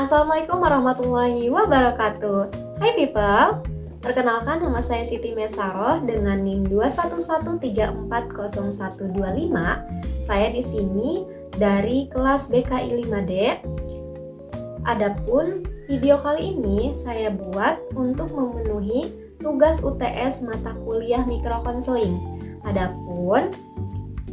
Assalamualaikum warahmatullahi wabarakatuh. Hai people, perkenalkan nama saya Siti Mesaroh dengan NIM 211340125. Saya di sini dari kelas BKI 5D. Adapun video kali ini saya buat untuk memenuhi tugas UTS mata kuliah mikrokonseling. Adapun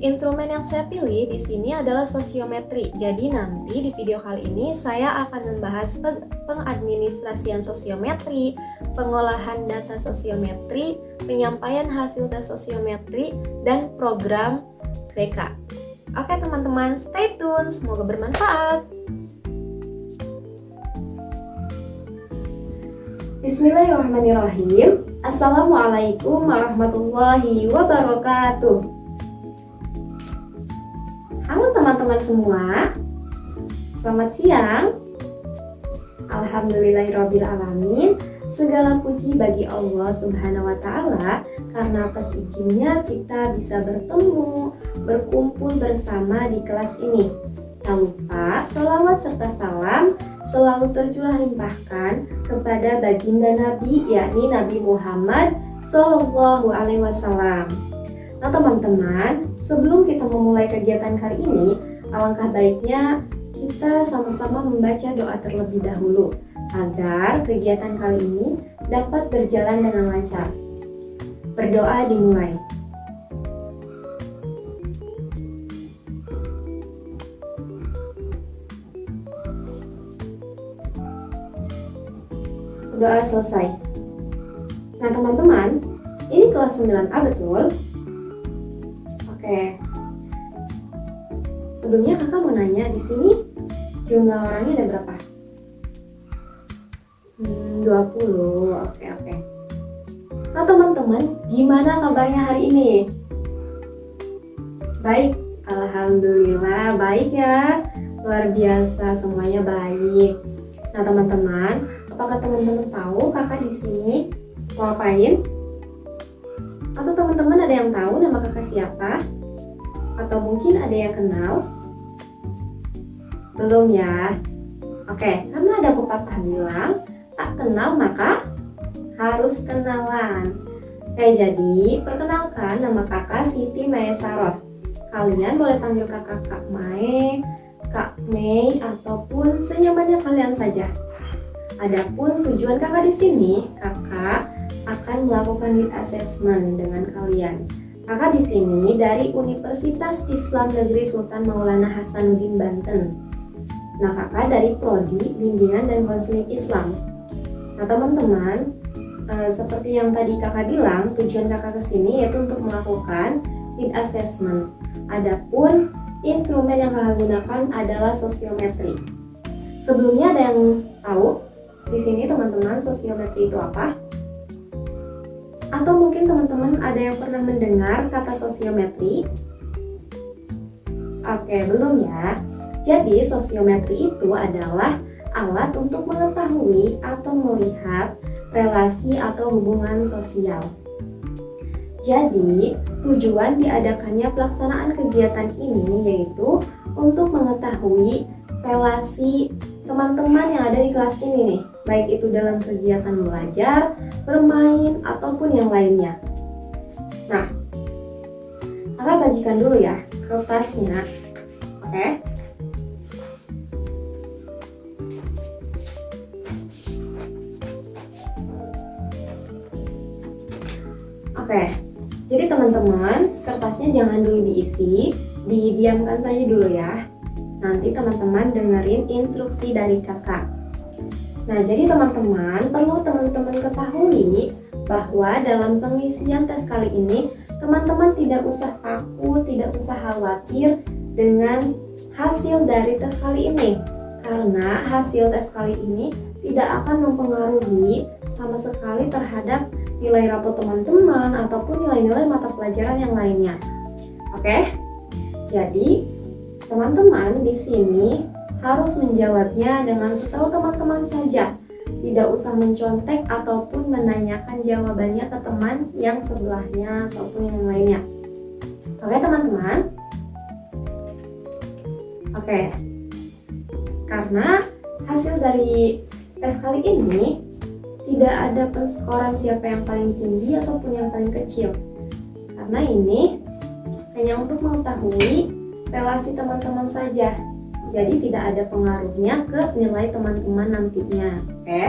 instrumen yang saya pilih di sini adalah sosiometri. Jadi nanti di video kali ini saya akan membahas pengadministrasian sosiometri, pengolahan data sosiometri, penyampaian hasil tes sosiometri, dan program BK. Oke teman-teman, stay tune. Semoga bermanfaat. Bismillahirrahmanirrahim. Assalamualaikum warahmatullahi wabarakatuh. Halo teman-teman semua, selamat siang. Alhamdulillahirrabbilalamin. Segala puji bagi Allah Subhanahu wa Ta'ala, karena atas izinnya kita bisa bertemu, berkumpul bersama di kelas ini. Tak lupa sholawat serta salam selalu tercurah limpahkan kepada baginda Nabi, yakni Nabi Muhammad Sallallahu Alaihi Wasallam. Nah teman-teman, sebelum kita memulai kegiatan kali ini, alangkah baiknya kita sama-sama membaca doa terlebih dahulu agar kegiatan kali ini dapat berjalan dengan lancar. Berdoa dimulai. Doa selesai. Nah teman-teman, ini kelas 9A betul? Oke. Sebelumnya kakak mau nanya, di sini jumlah orangnya ada berapa? 20. Oke. Nah teman-teman, gimana kabarnya hari ini? Baik, alhamdulillah baik ya. Luar biasa, semuanya baik. Nah teman-teman, apakah teman-teman tahu kakak di sini mau ngapain? Atau teman-teman ada yang tahu nama kakak siapa? Atau mungkin ada yang kenal? Belum ya? Oke, karena ada pepatah bilang, tak kenal maka harus kenalan. Jadi perkenalkan, nama kakak Siti Mesaroh. Kalian boleh panggil kakak Kak Mae, Kak Mei, ataupun senyamannya kalian saja. Adapun tujuan kakak di sini, kakak akan melakukan lead assessment dengan kalian. Kakak di sini dari Universitas Islam Negeri Sultan Maulana Hasanuddin Banten. Nah, kakak dari Prodi Bimbingan dan Konseling Islam. Nah, teman-teman, seperti yang tadi kakak bilang, tujuan kakak ke sini yaitu untuk melakukan lead assessment. Adapun instrumen yang kakak gunakan adalah sosiometri. Sebelumnya ada yang tahu di sini teman-teman sosiometri itu apa? Atau mungkin teman-teman ada yang pernah mendengar kata sosiometri? Oke, belum ya. Jadi sosiometri itu adalah alat untuk mengetahui atau melihat relasi atau hubungan sosial. Jadi, tujuan diadakannya pelaksanaan kegiatan ini yaitu untuk mengetahui relasi teman-teman yang ada di kelas ini nih, baik itu dalam kegiatan belajar, bermain, ataupun yang lainnya. Nah, kakak bagikan dulu ya kertasnya. Oke. Jadi teman-teman, kertasnya jangan dulu diisi, didiamkan saja dulu ya. Nanti teman-teman dengerin instruksi dari kakak. Nah, jadi teman-teman, perlu teman-teman ketahui bahwa dalam pengisian tes kali ini, teman-teman tidak usah takut, tidak usah khawatir dengan hasil dari tes kali ini. Karena hasil tes kali ini tidak akan mempengaruhi sama sekali terhadap nilai rapot teman-teman ataupun nilai-nilai mata pelajaran yang lainnya. Oke? Jadi, teman-teman di sini harus menjawabnya dengan setahu teman-teman saja. Tidak usah mencontek ataupun menanyakan jawabannya ke teman yang sebelahnya ataupun yang lainnya. Oke teman-teman? Oke. Karena hasil dari tes kali ini tidak ada penskoran siapa yang paling tinggi ataupun yang paling kecil. Karena ini hanya untuk mengetahui relasi teman-teman saja. Jadi tidak ada pengaruhnya ke nilai teman-teman nantinya. Oke?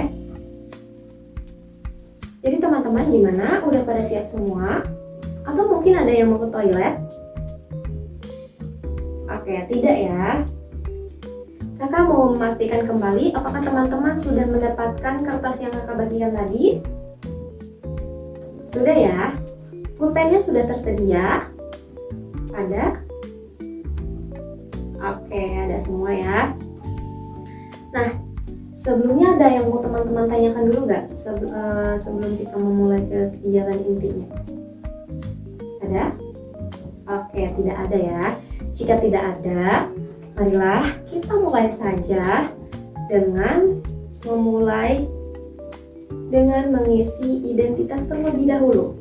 Jadi teman-teman gimana? Udah pada siap semua? Atau mungkin ada yang mau ke toilet? Oke, tidak ya. Kakak mau memastikan kembali apakah teman-teman sudah mendapatkan kertas yang kakak bagikan tadi? Sudah ya? Pulpennya sudah tersedia? Ada? Oke, ada semua ya. Nah, sebelumnya ada yang mau teman-teman tanyakan dulu nggak sebelum kita memulai kegiatan intinya? Ada? Oke, tidak ada ya. Jika tidak ada, marilah kita mulai saja dengan mengisi identitas terlebih dahulu.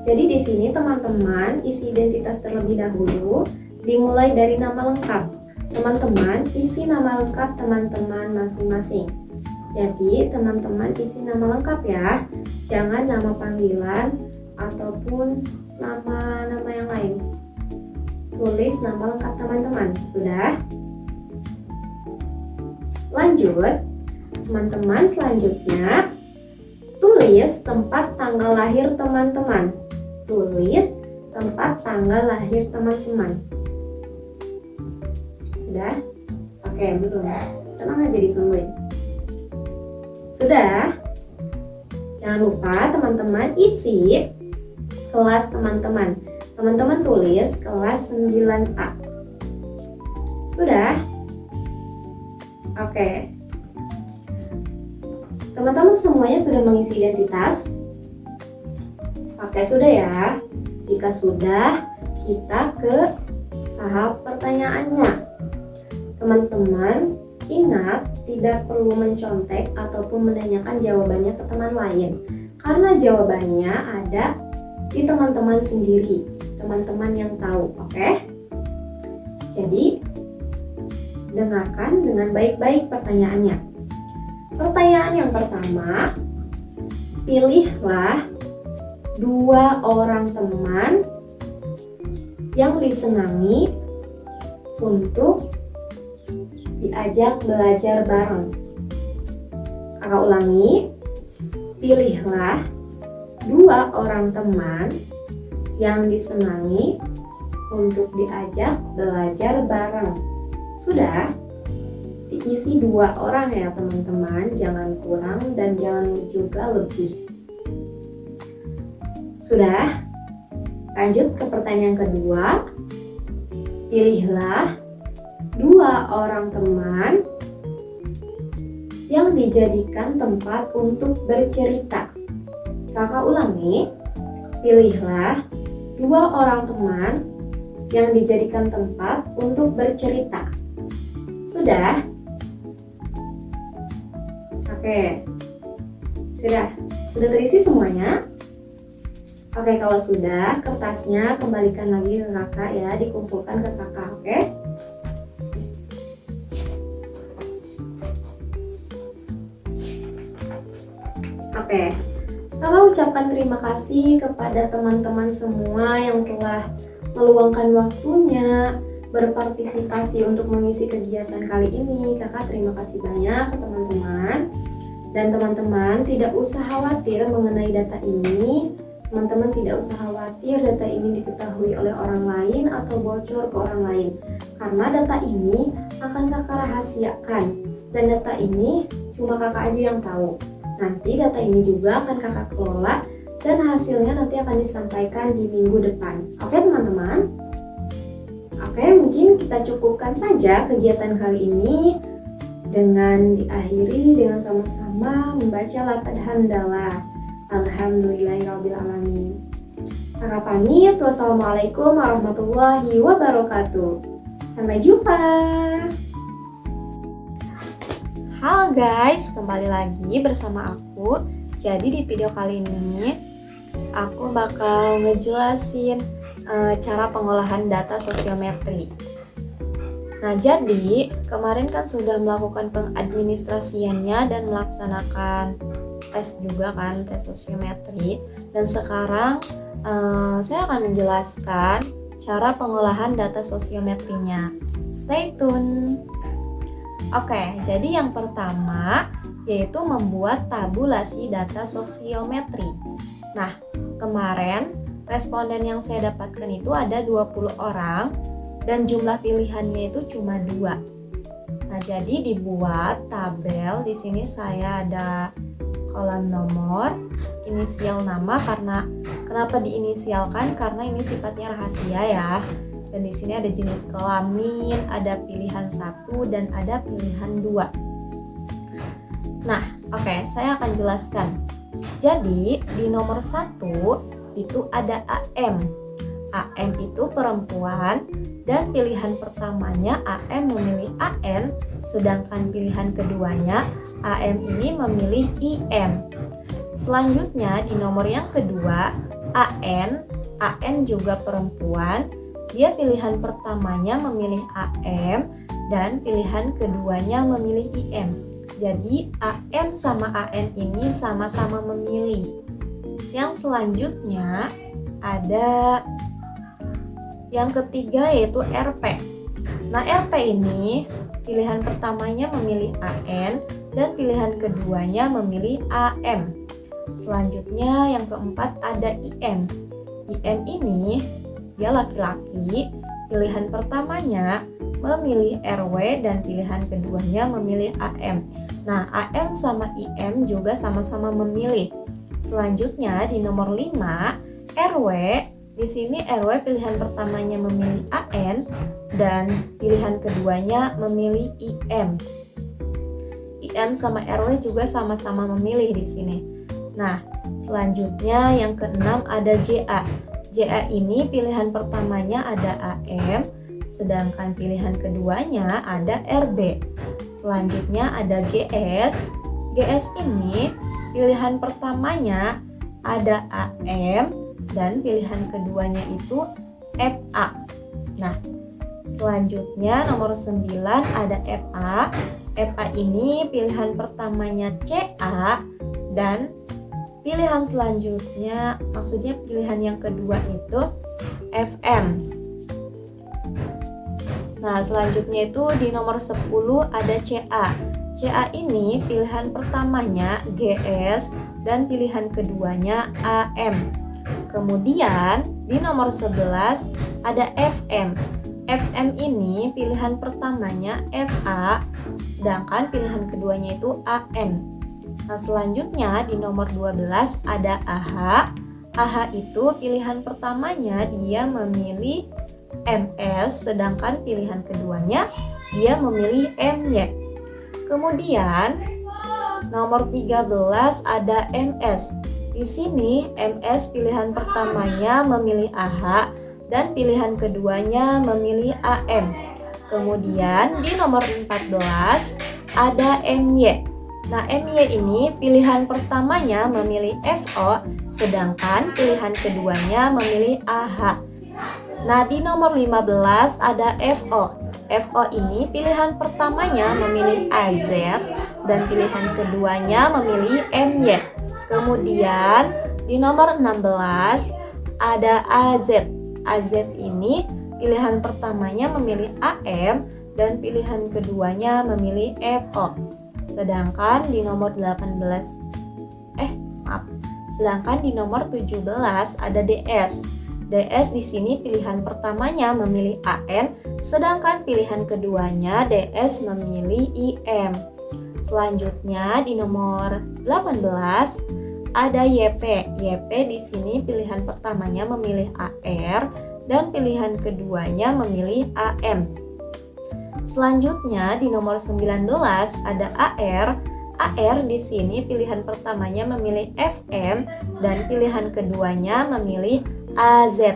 Jadi di sini teman-teman isi identitas terlebih dahulu dimulai dari nama lengkap. Teman-teman isi nama lengkap teman-teman masing-masing. Jadi teman-teman isi nama lengkap ya. Jangan nama panggilan ataupun nama-nama yang lain. Tulis nama lengkap teman-teman. Sudah? Lanjut. Teman-teman selanjutnya tulis tempat tanggal lahir teman-teman. Tulis tempat tanggal lahir teman-teman. Sudah? Oke, belum. Tenang aja ditungguin. Sudah? Jangan lupa teman-teman isi kelas teman-teman. Teman-teman tulis kelas 9A. Sudah? Oke. Teman-teman semuanya sudah mengisi identitas? Oke, sudah ya. Jika sudah, kita ke tahap pertanyaannya. Teman-teman, ingat tidak perlu mencontek ataupun menanyakan jawabannya ke teman lain. Karena jawabannya ada di teman-teman sendiri, teman-teman yang tahu, oke? Jadi, dengarkan dengan baik-baik pertanyaannya. Pertanyaan yang pertama, pilihlah 2 orang teman yang disenangi untuk diajak belajar bareng. Kakak ulangi, pilihlah 2 orang teman yang disenangi untuk diajak belajar bareng. Sudah? Diisi 2 orang ya teman-teman, jangan kurang dan jangan juga lebih. Sudah? Lanjut ke pertanyaan kedua. Pilihlah 2 orang teman yang dijadikan tempat untuk bercerita. Kakak ulangi. Pilihlah 2 orang teman yang dijadikan tempat untuk bercerita. Sudah? Oke. Sudah terisi semuanya? Oke, kalau sudah, kertasnya kembalikan lagi ke kakak ya, dikumpulkan ke kakak, oke? Oke, kakak ucapkan terima kasih kepada teman-teman semua yang telah meluangkan waktunya, berpartisipasi untuk mengisi kegiatan kali ini. Kakak terima kasih banyak ke teman-teman. Dan teman-teman tidak usah khawatir mengenai data ini. Teman-teman tidak usah khawatir data ini diketahui oleh orang lain atau bocor ke orang lain. Karena data ini akan kakak rahasiakan. Dan data ini cuma kakak aja yang tahu. Nanti data ini juga akan kakak kelola dan hasilnya nanti akan disampaikan di minggu depan. Oke teman-teman? Oke, mungkin kita cukupkan saja kegiatan kali ini dengan diakhiri dengan sama-sama membaca lafaz hamdalah. Alhamdulillahirrabbilalamin. Kakak pamit. Wassalamualaikum warahmatullahi wabarakatuh. Sampai jumpa. Halo guys, kembali lagi bersama aku. Jadi di video kali ini aku bakal ngejelasin cara pengolahan data sosiometri. Nah, jadi kemarin kan sudah melakukan pengadministrasiannya dan melaksanakan tes juga kan, tes sosiometri. Dan sekarang saya akan menjelaskan cara pengolahan data sosiometrinya. Stay tune. Oke, jadi yang pertama yaitu membuat tabulasi data sosiometri. Nah, kemarin responden yang saya dapatkan itu ada 20 orang dan jumlah pilihannya itu cuma 2. Nah, jadi dibuat tabel. Di sini saya ada kolom nomor, inisial nama. Kenapa diinisialkan? Karena ini sifatnya rahasia ya. Dan di sini ada jenis kelamin, ada pilihan 1 dan ada pilihan 2. Nah, oke, saya akan jelaskan. Jadi, di nomor 1 itu ada AM. AM itu perempuan dan pilihan pertamanya AM memilih AN, sedangkan pilihan keduanya AM ini memilih IM. Selanjutnya di nomor yang kedua AN juga perempuan, dia pilihan pertamanya memilih AM dan pilihan keduanya memilih IM. Jadi AM sama AN ini sama-sama memilih. Yang selanjutnya ada yang ketiga yaitu RP. Nah, RP ini pilihan pertamanya memilih AN dan pilihan keduanya memilih AM. Selanjutnya yang keempat ada IM. IM ini dia laki-laki, pilihan pertamanya memilih RW dan pilihan keduanya memilih AM. Nah, AM sama IM juga sama-sama memilih. Selanjutnya di nomor 5 RW. Di sini RW pilihan pertamanya memilih AN dan pilihan keduanya memilih IM. IM sama RW juga sama-sama memilih di sini. Nah, selanjutnya yang keenam ada JA. JA ini pilihan pertamanya ada AM, sedangkan pilihan keduanya ada RB. Selanjutnya ada GS. GS ini pilihan pertamanya ada AM dan pilihan keduanya itu FA. Nah, selanjutnya nomor 9 ada FA. FA ini pilihan pertamanya CA dan pilihan selanjutnya, maksudnya pilihan yang kedua itu FM. Nah, selanjutnya itu di nomor 10 ada CA. CA ini pilihan pertamanya GS dan pilihan keduanya AM. Kemudian di nomor 11 ada FM. FM ini pilihan pertamanya FA, sedangkan pilihan keduanya itu AM. Nah, selanjutnya di nomor 12 ada AH. AH itu pilihan pertamanya dia memilih MS, sedangkan pilihan keduanya dia memilih MY. Kemudian nomor 13 ada MS. Di sini MS pilihan pertamanya memilih AH dan pilihan keduanya memilih AM. Kemudian di nomor 14 ada MY. Nah, MY ini pilihan pertamanya memilih FO, sedangkan pilihan keduanya memilih AH. Nah, di nomor 15 ada FO. FO ini pilihan pertamanya memilih AZ dan pilihan keduanya memilih MY. Kemudian di nomor 16 ada AZ. AZ ini pilihan pertamanya memilih AM dan pilihan keduanya memilih FO. Sedangkan di nomor 17 ada DS. DS di sini pilihan pertamanya memilih AN, sedangkan pilihan keduanya DS memilih IM. Selanjutnya di nomor 18 ada YP. YP di sini pilihan pertamanya memilih AR dan pilihan keduanya memilih AM. Selanjutnya di nomor 19 ada AR. AR di sini pilihan pertamanya memilih FM dan pilihan keduanya memilih AZ.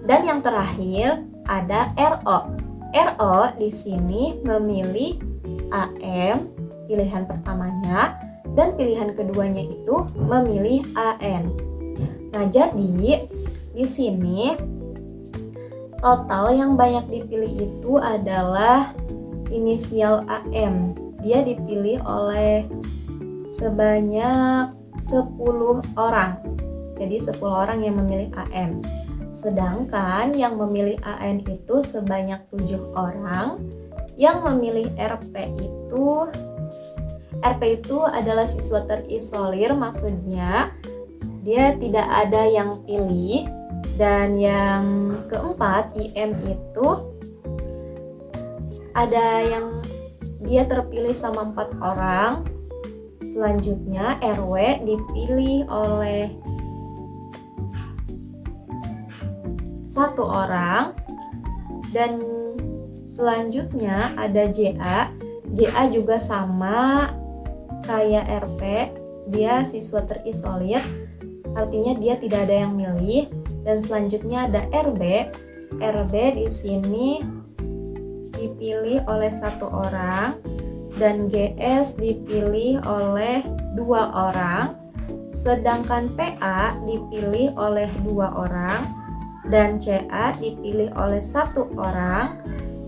Dan yang terakhir ada RO. RO di sini memilih AM pilihan pertamanya dan pilihan keduanya itu memilih AN. Nah, jadi di sini Total yang banyak dipilih itu adalah inisial AM. Dia dipilih oleh sebanyak 10 orang. Jadi 10 orang yang memilih AM. Sedangkan yang memilih AN itu sebanyak 7 orang. Yang memilih RP itu adalah siswa terisolir, maksudnya dia tidak ada yang pilih. Dan yang keempat, IM itu ada yang dia terpilih sama 4 orang. Selanjutnya RW dipilih oleh 1 orang. Dan selanjutnya ada JA. JA juga sama kayak RP, dia siswa terisolir, artinya dia tidak ada yang milih. Dan selanjutnya ada RB. RB di sini dipilih oleh 1 orang dan GS dipilih oleh 2 orang. Sedangkan PA dipilih oleh 2 orang dan CA dipilih oleh 1 orang.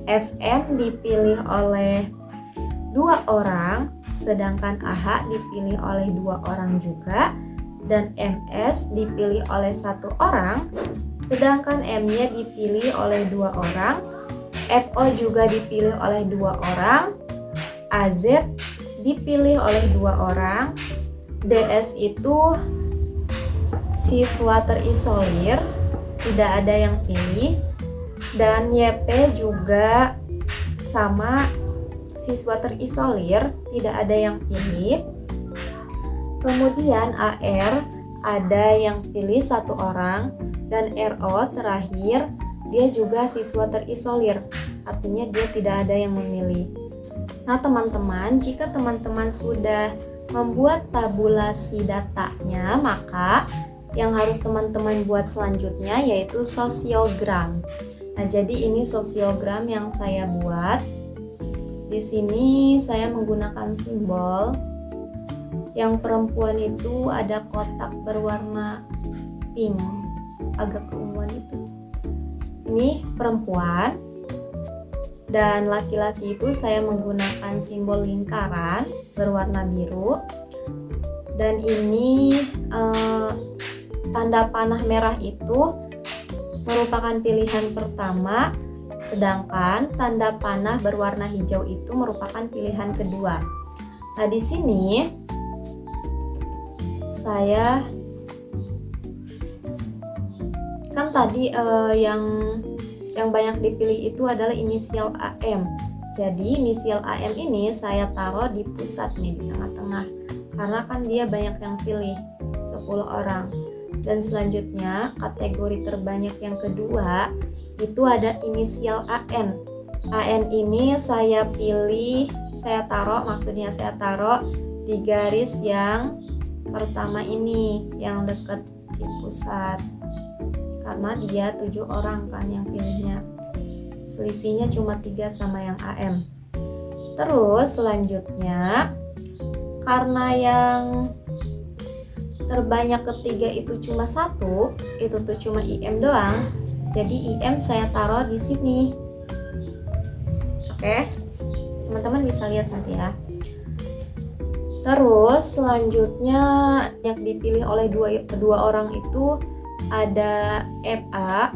FM dipilih oleh 2 orang, sedangkan AH dipilih oleh 2 orang juga. Dan MS dipilih oleh 1 orang, sedangkan MY dipilih oleh 2 orang. FO juga dipilih oleh 2 orang. AZ dipilih oleh 2 orang. DS itu siswa terisolir, tidak ada yang pilih. Dan YP juga sama, siswa terisolir, tidak ada yang pilih. Kemudian AR ada yang pilih 1 orang, dan RO terakhir dia juga siswa terisolir, artinya dia tidak ada yang memilih. Nah teman-teman, jika teman-teman sudah membuat tabulasi datanya, maka yang harus teman-teman buat selanjutnya yaitu sosiogram. Nah jadi ini sosiogram yang saya buat. Di sini saya menggunakan simbol. Yang perempuan itu ada kotak berwarna pink, agak keunguan itu. Ini perempuan. Dan laki-laki itu saya menggunakan simbol lingkaran berwarna biru. Dan ini tanda panah merah itu merupakan pilihan pertama, sedangkan tanda panah berwarna hijau itu merupakan pilihan kedua. Nah di sini saya kan tadi yang banyak dipilih itu adalah inisial AM. Jadi inisial AM ini saya taruh di pusat nih, di tengah-tengah, karena kan dia banyak yang pilih, 10 orang. Dan selanjutnya kategori terbanyak yang kedua itu ada inisial AN. AN ini saya taruh di garis yang pertama ini, yang dekat si pusat, karena dia 7 orang kan yang pilihnya, selisihnya cuma 3 sama yang AM. Terus selanjutnya karena yang terbanyak ketiga itu cuma 1, itu tuh cuma IM doang, jadi IM saya taruh di sini. Oke, teman-teman bisa lihat nanti ya. Terus selanjutnya yang dipilih oleh dua orang itu ada FA,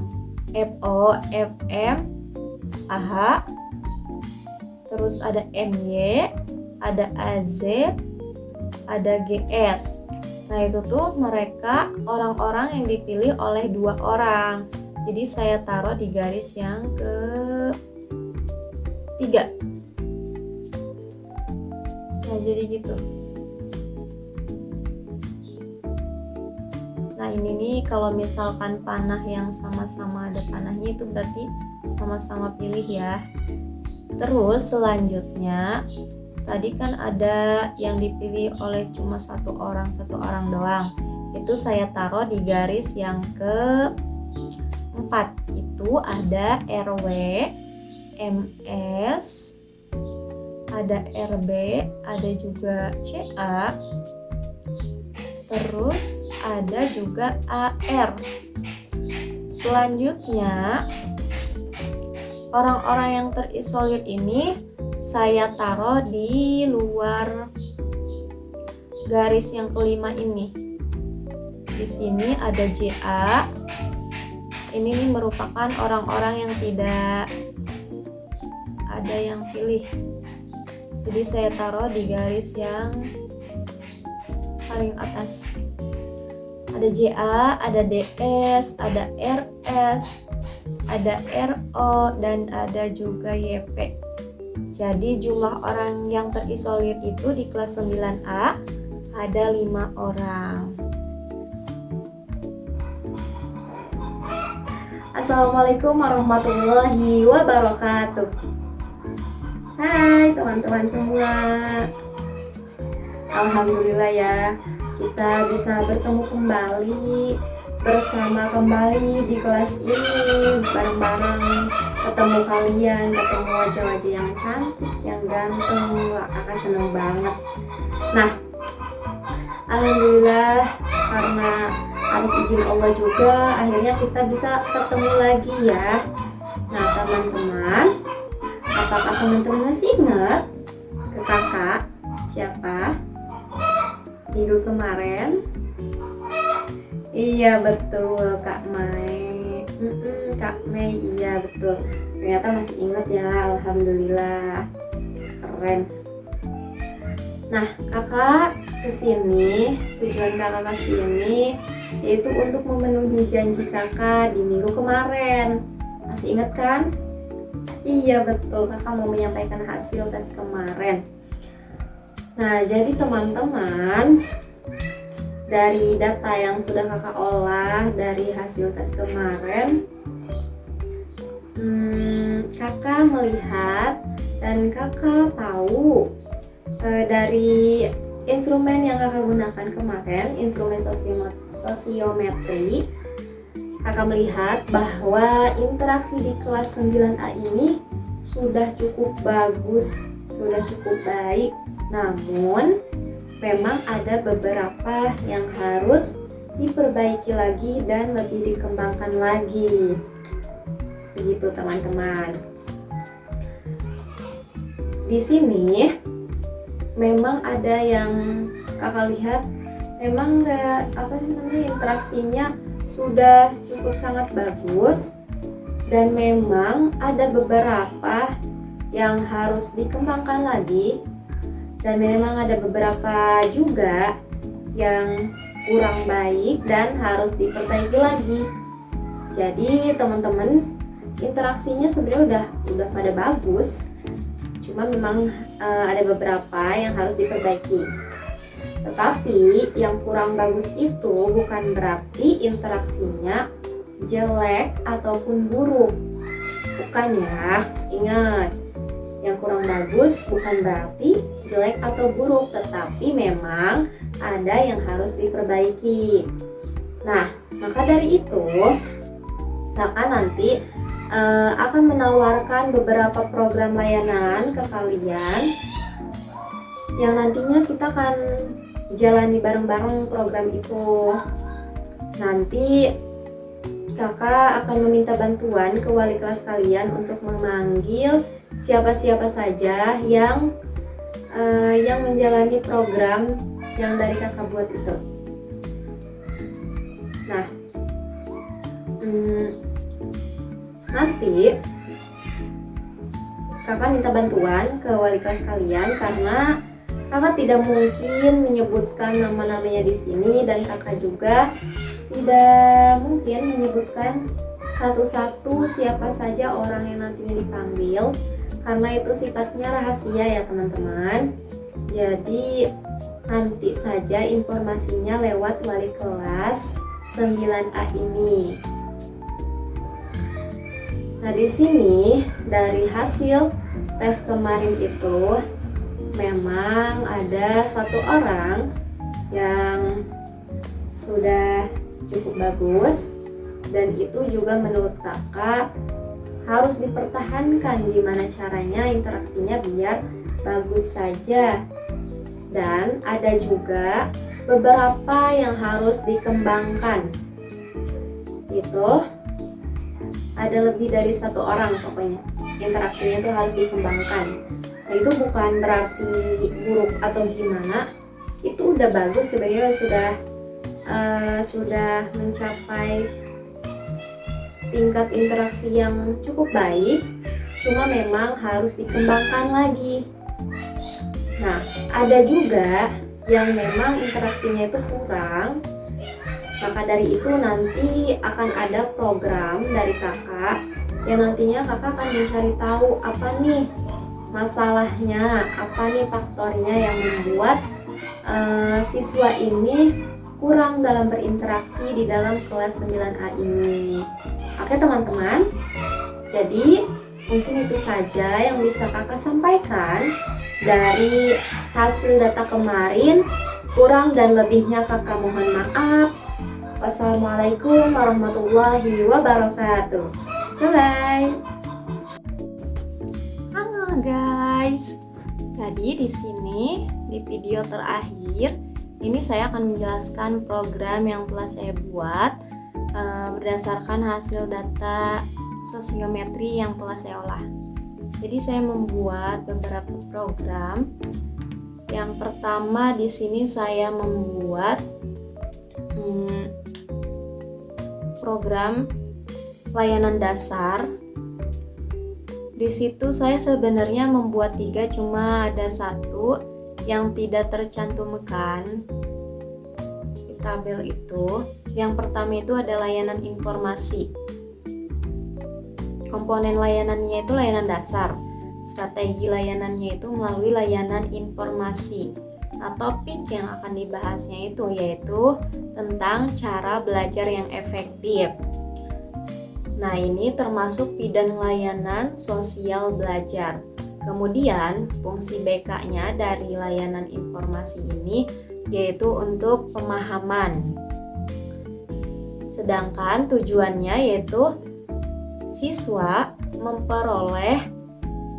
FO, FM, AH. Terus ada MY, ada AZ, ada GS. Nah itu tuh mereka orang-orang yang dipilih oleh 2 orang. Jadi saya taruh di garis yang ke-3. Nah jadi gitu. Nah ini nih kalau misalkan panah yang sama-sama ada panahnya itu berarti sama-sama pilih ya. Terus selanjutnya tadi kan ada yang dipilih oleh cuma 1 orang doang. Itu saya taruh di garis yang ke-4. Itu ada RW, MS, ada RB, ada juga CA, terus ada juga AR. Selanjutnya orang-orang yang terisolir ini saya taruh di luar garis yang kelima ini. Di sini ada JA. Ini merupakan orang-orang yang tidak ada yang pilih. Jadi saya taruh di garis yang paling atas. Ada JA, ada DS, ada RS, ada RO, dan ada juga YP. Jadi jumlah orang yang terisolir itu di kelas 9A ada 5 orang. Assalamualaikum warahmatullahi wabarakatuh. Hai teman-teman semua. Alhamdulillah ya, kita bisa bertemu kembali, bersama kembali di kelas ini, bareng-bareng ketemu kalian, ketemu wajah-wajah yang cantik, yang ganteng. Wah, kakak seneng banget. Nah, alhamdulillah karena atas izin Allah juga akhirnya kita bisa ketemu lagi ya. Nah teman-teman, apakah teman-teman masih ingat ke kakak siapa minggu kemarin? Iya betul, Kak Mei. Kak Mei, iya betul. Ternyata masih ingat ya, alhamdulillah. Keren. Nah, kakak kesini, tujuan kakak kesini yaitu untuk memenuhi janji kakak di minggu kemarin. Masih ingat kan? Iya betul, kakak mau menyampaikan hasil tes kemarin. Nah, jadi teman-teman, dari data yang sudah kakak olah dari hasil tes kemarin, kakak melihat dan kakak tahu dari instrumen yang kakak gunakan kemarin, instrumen sosiometri, kakak melihat bahwa interaksi di kelas 9A ini sudah cukup bagus, sudah cukup baik. Namun memang ada beberapa yang harus diperbaiki lagi dan lebih dikembangkan lagi. Begitu teman-teman. Di sini memang ada yang kakak lihat, memang interaksinya sudah cukup sangat bagus, dan memang ada beberapa yang harus dikembangkan lagi. Dan memang ada beberapa juga yang kurang baik dan harus diperbaiki lagi. Jadi teman-teman, interaksinya sebenarnya udah pada bagus. Cuma memang ada beberapa yang harus diperbaiki. Tetapi yang kurang bagus itu bukan berarti interaksinya jelek ataupun buruk. Bukan ya, ingat. Yang kurang bagus bukan berarti jelek atau buruk, tetapi memang ada yang harus diperbaiki. Nah, maka dari itu kakak nanti akan menawarkan beberapa program layanan ke kalian yang nantinya kita akan jalani bareng-bareng program itu. Nanti kakak akan meminta bantuan ke wali kelas kalian untuk memanggil siapa-siapa saja yang menjalani program yang dari kakak buat itu. Nah, nanti kakak minta bantuan ke wali kelas kalian karena kakak tidak mungkin menyebutkan nama-namanya di sini, dan kakak juga tidak mungkin menyebutkan satu-satu siapa saja orang yang nantinya dipanggil, karena itu sifatnya rahasia ya teman-teman. Jadi nanti saja informasinya lewat wali kelas 9A ini. Nah, di sini dari hasil tes kemarin itu memang ada satu orang yang sudah cukup bagus, dan itu juga menurut kakak harus dipertahankan. Gimana caranya interaksinya biar bagus saja. Dan ada juga beberapa yang harus dikembangkan. Itu ada lebih dari satu orang pokoknya. interaksinya itu harus dikembangkan. Nah, itu bukan berarti buruk atau gimana, itu udah bagus sebenarnya, sudah mencapai tingkat interaksi yang cukup baik, cuma memang harus dikembangkan lagi. Nah, ada juga yang memang interaksinya itu kurang, maka dari itu nanti akan ada program dari kakak yang nantinya kakak akan mencari tahu apa nih masalahnya, apa nih faktornya yang membuat siswa ini kurang dalam berinteraksi di dalam kelas 9A ini. Oke teman-teman, jadi mungkin itu saja yang bisa kakak sampaikan dari hasil data kemarin. Kurang dan lebihnya kakak mohon maaf. Wassalamualaikum warahmatullahi wabarakatuh. Bye-bye. Halo guys. Jadi di sini di video terakhir ini saya akan menjelaskan program yang telah saya buat berdasarkan hasil data sosiometri yang telah saya olah. Jadi saya membuat beberapa program. Yang pertama di sini saya membuat program layanan dasar. Di situ saya sebenarnya membuat 3, cuma ada 1 yang tidak tercantumkan di tabel itu. Yang pertama itu ada layanan informasi. Komponen layanannya itu layanan dasar. Strategi layanannya itu melalui layanan informasi. Nah, topik yang akan dibahasnya itu yaitu tentang cara belajar yang efektif. Nah, ini termasuk bidang layanan sosial belajar. Kemudian, fungsi BK-nya dari layanan informasi ini yaitu untuk pemahaman. Sedangkan tujuannya yaitu siswa memperoleh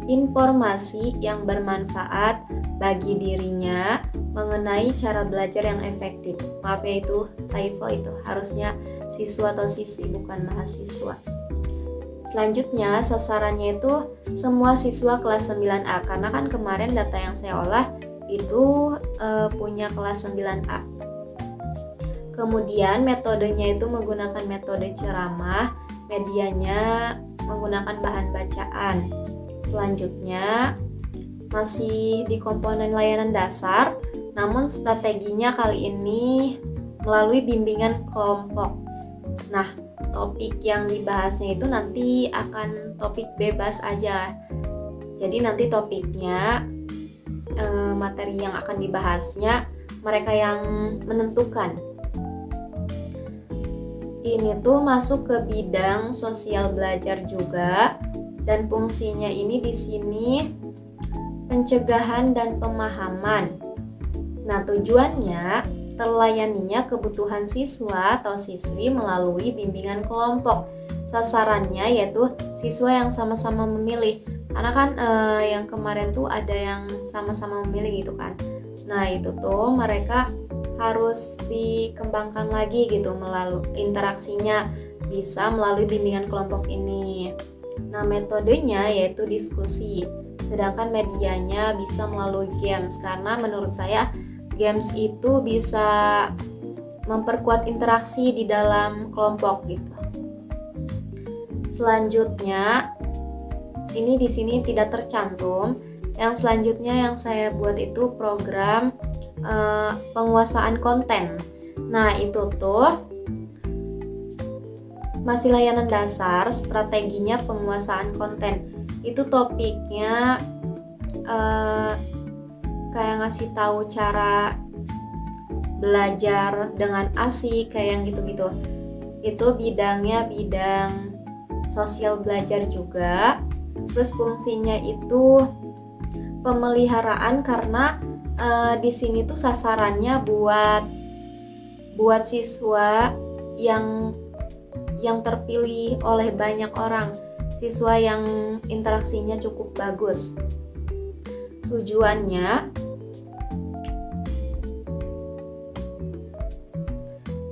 informasi yang bermanfaat bagi dirinya mengenai cara belajar yang efektif. Maaf ya, itu typo, itu harusnya siswa atau siswi bukan mahasiswa. Selanjutnya sasarannya itu semua siswa kelas 9A, karena kan kemarin data yang saya olah itu punya kelas 9A. Kemudian metodenya itu menggunakan metode ceramah, medianya menggunakan bahan bacaan. Selanjutnya masih di komponen layanan dasar, namun strateginya kali ini melalui bimbingan kelompok. Nah, topik yang dibahasnya itu nanti akan topik bebas aja. Jadi nanti topiknya, materi yang akan dibahasnya mereka yang menentukan. Ini tuh masuk ke bidang sosial belajar juga, dan fungsinya ini di sini pencegahan dan pemahaman. Nah, tujuannya terlayaninya kebutuhan siswa atau siswi melalui bimbingan kelompok. Sasarannya yaitu siswa yang sama-sama memilih. Karena kan yang kemarin tuh ada yang sama-sama memilih gitu kan. Nah, itu tuh mereka harus dikembangkan lagi gitu melalui interaksinya bisa melalui bimbingan kelompok ini. Nah, metodenya yaitu diskusi. Sedangkan medianya bisa melalui games, karena menurut saya games itu bisa memperkuat interaksi di dalam kelompok gitu. Selanjutnya, ini di sini tidak tercantum. Yang selanjutnya yang saya buat itu program penguasaan konten. Nah, itu tuh masih layanan dasar, strateginya penguasaan konten. Itu topiknya kayak ngasih tahu cara belajar dengan asik, kayak yang gitu-gitu. Itu bidangnya bidang sosial belajar juga. Terus fungsinya itu pemeliharaan, karena di sini tuh sasarannya buat siswa yang terpilih oleh banyak orang, siswa yang interaksinya cukup bagus. Tujuannya,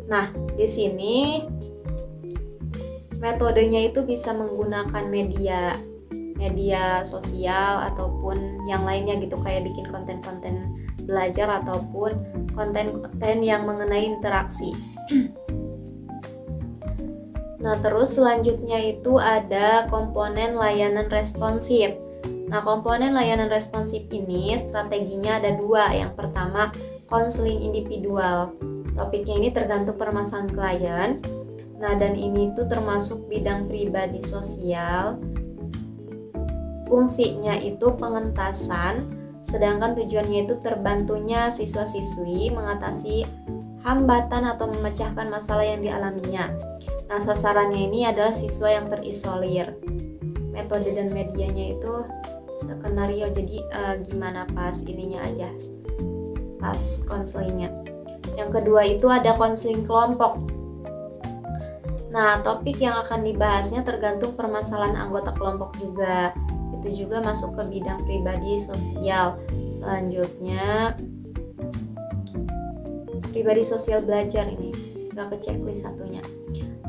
nah di sini metodenya itu bisa menggunakan media media sosial ataupun yang lainnya gitu, kayak bikin konten-konten belajar ataupun konten-konten yang mengenai interaksi. Nah, terus selanjutnya itu ada komponen layanan responsif. Nah, komponen layanan responsif ini strateginya ada dua. Yang pertama, konseling individual. Topiknya ini tergantung permasalahan klien. Nah, dan ini tuh termasuk bidang pribadi sosial. Fungsinya itu pengentasan, sedangkan tujuannya itu terbantunya siswa-siswi mengatasi hambatan atau memecahkan masalah yang dialaminya. Nah, sasarannya ini adalah siswa yang terisolir. Metode dan medianya itu skenario, jadi gimana pas ininya aja, pas konselingnya. Yang kedua itu ada konseling kelompok. Nah, topik yang akan dibahasnya tergantung permasalahan anggota kelompok juga. Itu juga masuk ke bidang pribadi sosial. Selanjutnya pribadi sosial belajar, ini gak ke checklist satunya.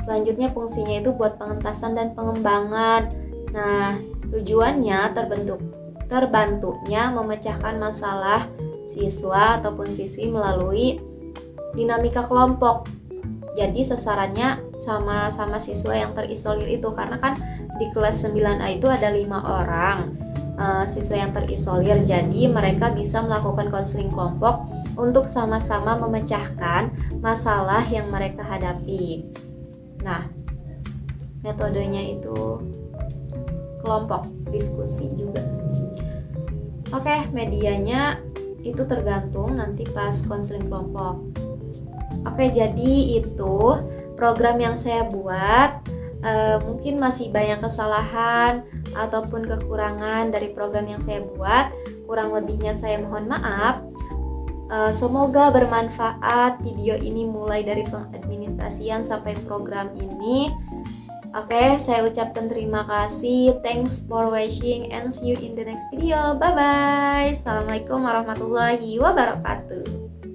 Selanjutnya fungsinya itu buat pengentasan dan pengembangan. Nah, tujuannya terbantunya memecahkan masalah siswa ataupun siswi melalui dinamika kelompok. Jadi sasarannya sama siswa yang terisolir itu, karena kan di kelas 9A itu ada 5 orang siswa yang terisolir. Jadi mereka bisa melakukan konseling kelompok untuk sama-sama memecahkan masalah yang mereka hadapi. Nah, metodenya itu kelompok, diskusi juga. Oke, medianya itu tergantung nanti pas konseling kelompok. Oke, jadi itu program yang saya buat. Mungkin masih banyak kesalahan ataupun kekurangan dari program yang saya buat. Kurang lebihnya saya mohon maaf. Semoga bermanfaat video ini, mulai dari pengadministrasian sampai program ini. Oke, saya ucapkan terima kasih. Thanks for watching and see you in the next video. Bye bye. Assalamualaikum warahmatullahi wabarakatuh.